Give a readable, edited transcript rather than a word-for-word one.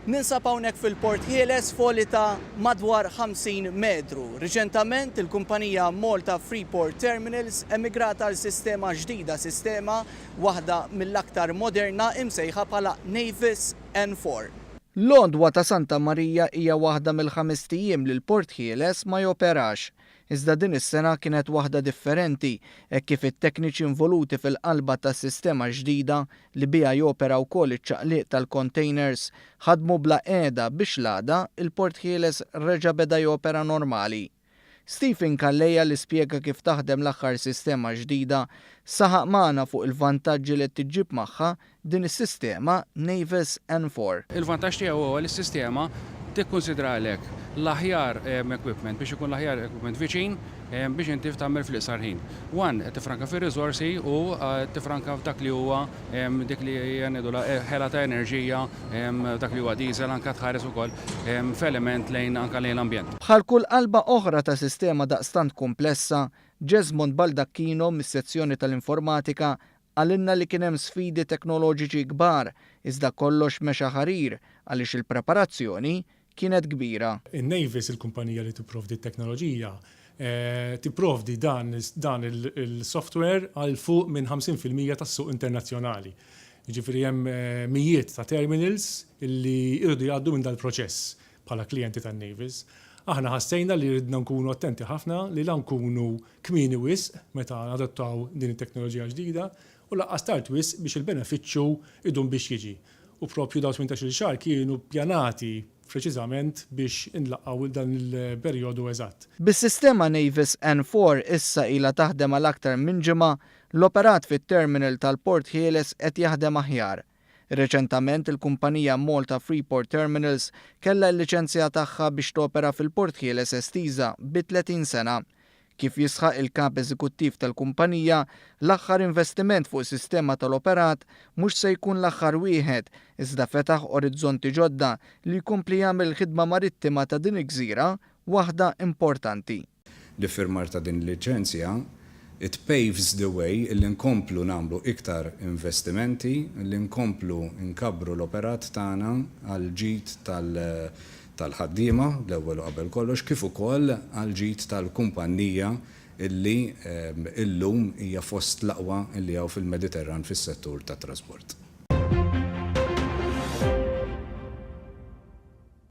Ninsab hawnhekk fil-Port Ħieles foli ta' madwar 50 metru. Riċentament il-kumpanija Malta Freeport Terminals emigrata għal sistema ġdida, sistema waħda mill-aktar moderna imsejħa bħala Navis N4. L-għodwa ta' Santa Marija hija waħda mill-5 ijiem li l-Port Ħieles ma joperax. Iżda din is-sena kienet waħda differenti, hekk kif it-tekniċi involuti fil-qalba tas-sistema ġdida li biha jopera wkoll iċ-ċaqliq tal-containers ħadmu bla qiegħda biex l-għada il-Port Ħieles reġa' beda jopera normali. Stephen Kalleja li spjega kif taħdem l-aħħar sistema ġdida saħaq magħna fuq il-vantaġġi li tiġġib magħha din is-sistema Navis N4. Il-vantaġġ tiegħu huwa li s-sistema tikkunsidralek l-aħjar equipment biex ikun l-aħjar equipment viċin biex inti tagħmel fl-iqsar ħin. Tifranka fir-riżorsi u tifranka f'dak li huwa dik li jgħidu ħela ta' enerġija, dak li huwa diesel anke tħares ukoll f'element lejn anke lejn l-ambjent. Bħal kull qalba oħra ta' sistema daqstant komplessa, kienu mis-sezzjoni tal-informatika għalinna li kien hemm sfidi teknoloġiċi kbar, iżda kollox mexa ħarir għaliex il-preparazzjoni kienet kbira. In-Navis, il-kumpanija li tipprovdi t-teknoloġija, tipprovdi dan il-software għal fuq minn 50% tas-suq internazzjonali. Jiġifieri hemm mijiet ta' terminals illi jridu jgħaddu minn dal-proċess bħala klijenti tan-Navis. Aħna ħassejna li ridna nkunu attenti ħafna li la nkunu kmieni wisq meta adottaw din it-teknoloġija ġdida u laqqas tard wisq biex il-benefiċċju idum biex jiġi. U propju daw 18 xahar kienu pjanati preċiżament biex inlaqgħu dan il-perjodu eżatt. Bis-sistema Navis N4 issa ilha taħdem għal aktar minn ġimgħa, l-operat fit-terminal tal-Port Ħieles qed jaħdem aħjar. Reċentament il-kumpanija Malta Freeport Terminals kellha l-liċenzja tagħha biex topera fil-Port Ħieles estiża bi 30 sena. Kif jisħaq il-kap eżekuttiv tal-kumpanija, l-aħħar investiment fuq is-sistema tal-Operat mhux se jkun l-aħħar wieħed, iżda fetaħ orizzonti ġodda li jkompli jagħmel ħidma marittima ta' din il-gżira waħda importanti. L-iffirmar ta' din il-liċenzja it paves the way illi nkomplu nagħmlu iktar investimenti, illi nkomplu nkabru l-operat tagħna għal ġid tal-ħaddiema l-ewwel qabel kollox kif ukoll għal ġid tal-kumpanija illi llum hija fost l-aqwa illi hawn fil-Mediterran fis-settur tat-trasport.